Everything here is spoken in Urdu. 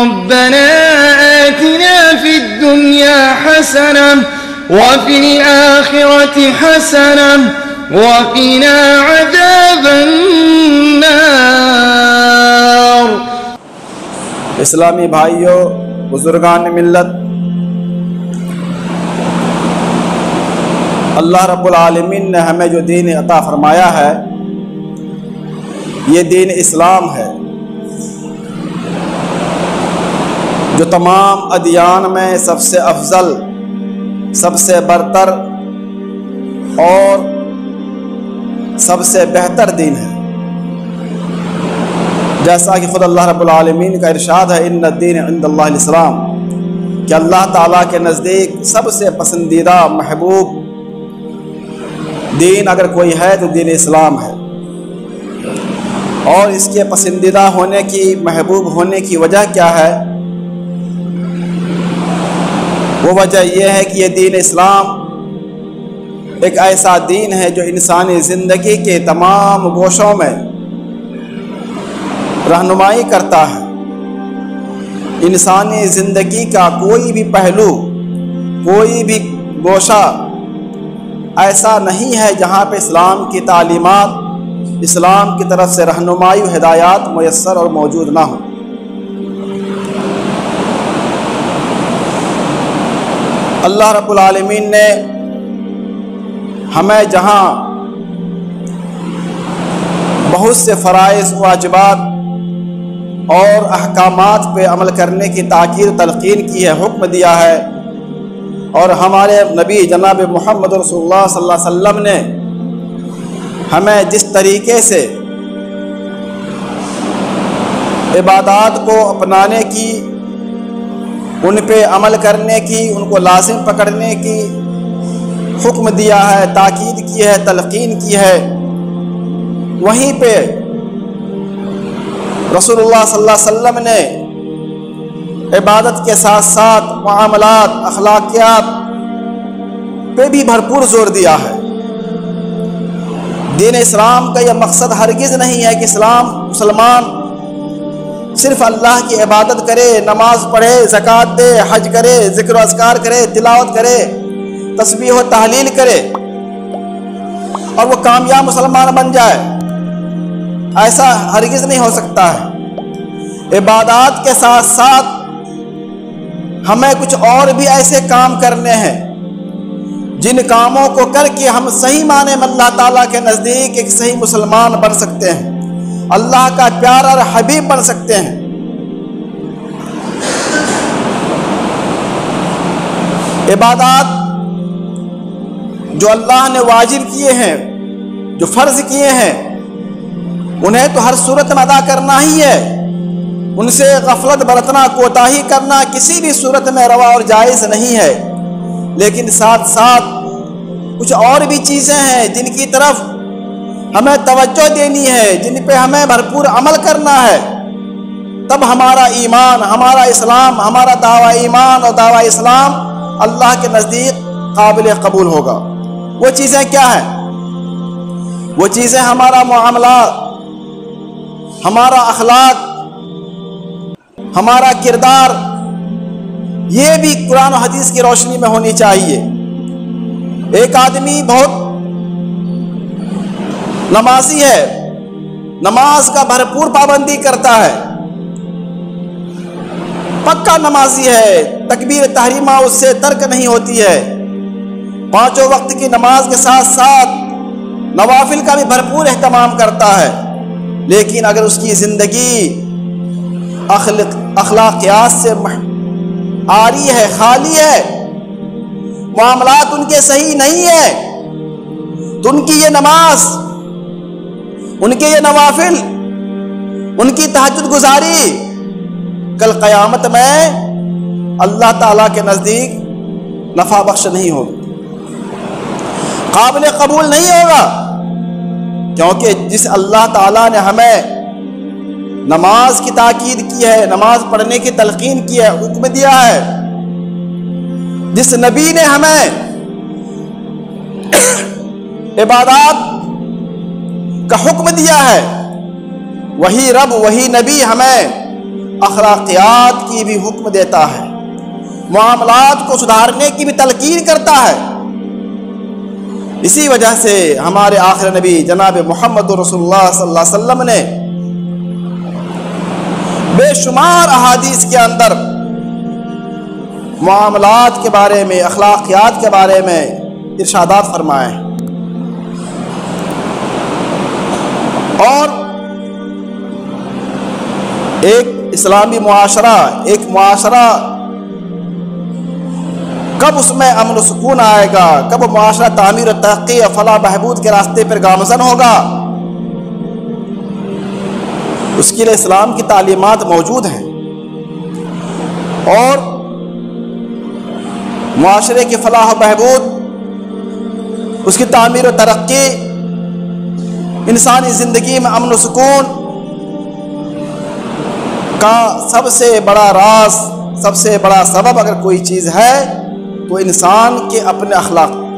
ربنا آتنا في الدنيا حسنة وفي الآخرة حسنة وقنا عذاب النار۔ اسلامی بھائیوں، بزرگان ملت، اللہ رب العالمین نے ہمیں جو دین عطا فرمایا ہے یہ دین اسلام ہے، جو تمام ادیان میں سب سے افضل، سب سے برتر اور سب سے بہتر دین ہے۔ جیسا کہ خود اللہ رب العالمین کا ارشاد ہے، ان الدین عند اللہ الاسلام، کہ اللہ تعالیٰ کے نزدیک سب سے پسندیدہ محبوب دین اگر کوئی ہے تو دین اسلام ہے۔ اور اس کے پسندیدہ ہونے کی، محبوب ہونے کی وجہ کیا ہے؟ وہ وجہ یہ ہے کہ یہ دین اسلام ایک ایسا دین ہے جو انسانی زندگی کے تمام گوشوں میں رہنمائی کرتا ہے۔ انسانی زندگی کا کوئی بھی پہلو، کوئی بھی گوشہ ایسا نہیں ہے جہاں پہ اسلام کی تعلیمات، اسلام کی طرف سے رہنمائی و ہدایات میسر اور موجود نہ ہوں۔ اللہ رب العالمین نے ہمیں جہاں بہت سے فرائض، واجبات اور احکامات پہ عمل کرنے کی تاکید تلقین کی ہے، حکم دیا ہے، اور ہمارے نبی جناب محمد رسول اللہ صلی اللہ علیہ وسلم نے ہمیں جس طریقے سے عبادات کو اپنانے کی، ان پہ عمل کرنے کی، ان کو لازم پکڑنے کی حکم دیا ہے، تاکید کی ہے، تلقین کی ہے، وہیں پہ رسول اللہ صلی اللہ علیہ وسلم نے عبادت کے ساتھ ساتھ معاملات، اخلاقیات پہ بھی بھرپور زور دیا ہے۔ دین اسلام کا یہ مقصد ہرگز نہیں ہے کہ مسلمان صرف اللہ کی عبادت کرے، نماز پڑھے، زکوٰۃ دے، حج کرے، ذکر و اذکار کرے، تلاوت کرے، تسبیح و تحلیل کرے اور وہ کامیاب مسلمان بن جائے۔ ایسا ہرگز نہیں ہو سکتا ہے۔ عبادات کے ساتھ ساتھ ہمیں کچھ اور بھی ایسے کام کرنے ہیں جن کاموں کو کر کے ہم صحیح معنی میں اللہ تعالیٰ کے نزدیک ایک صحیح مسلمان بن سکتے ہیں، اللہ کا پیارا اور حبیب بن سکتے ہیں۔ عبادات جو اللہ نے واجب کیے ہیں، جو فرض کیے ہیں، انہیں تو ہر صورت میں ادا کرنا ہی ہے۔ ان سے غفلت برتنا، کوتاہی کرنا کسی بھی صورت میں روا اور جائز نہیں ہے۔ لیکن ساتھ ساتھ کچھ اور بھی چیزیں ہیں جن کی طرف ہمیں توجہ دینی ہے، جن پہ ہمیں بھرپور عمل کرنا ہے، تب ہمارا ایمان، ہمارا اسلام، ہمارا دعویٰ ایمان اور دعویٰ اسلام اللہ کے نزدیک قابل قبول ہوگا۔ وہ چیزیں کیا ہیں؟ وہ چیزیں ہمارا معاملات، ہمارا اخلاق، ہمارا کردار، یہ بھی قرآن و حدیث کی روشنی میں ہونی چاہیے۔ ایک آدمی بہت نمازی ہے، نماز کا بھرپور پابندی کرتا ہے، پکا نمازی ہے، تکبیر تحریمہ اس سے ترک نہیں ہوتی ہے، 5 وقت کی نماز کے ساتھ ساتھ نوافل کا بھی بھرپور اہتمام کرتا ہے، لیکن اگر اس کی زندگی اخلاقیات سے عاری ہے، خالی ہے، معاملات ان کے صحیح نہیں ہے، تو ان کی یہ نماز، ان کے یہ نوافل، ان کی تہجد گزاری کل قیامت میں اللہ تعالیٰ کے نزدیک نفع بخش نہیں ہوگی، قابل قبول نہیں ہوگا۔ کیونکہ جس اللہ تعالیٰ نے ہمیں نماز کی تاکید کی ہے، نماز پڑھنے کی تلقین کی ہے، حکم دیا ہے، جس نبی نے ہمیں عبادات کا حکم دیا ہے، وہی رب، وہی نبی ہمیں اخلاقیات کی بھی حکم دیتا ہے، معاملات کو سدھارنے کی بھی تلقین کرتا ہے۔ اسی وجہ سے ہمارے آخر نبی جناب محمد رسول اللہ صلی اللہ علیہ وسلم نے بے شمار احادیث کے اندر معاملات کے بارے میں، اخلاقیات کے بارے میں ارشادات فرمائے ہیں۔ اور ایک اسلامی معاشرہ، ایک معاشرہ کب اس میں امن و سکون آئے گا، کب معاشرہ تعمیر و ترقی اور فلاح بہبود کے راستے پر گامزن ہوگا، اس کے لیے اسلام کی تعلیمات موجود ہیں۔ اور معاشرے کی فلاح و بہبود، اس کی تعمیر و ترقی، انسانی زندگی میں امن و سکون کا سب سے بڑا راز، سب سے بڑا سبب اگر کوئی چیز ہے تو انسان کے اپنے اخلاق ہیں۔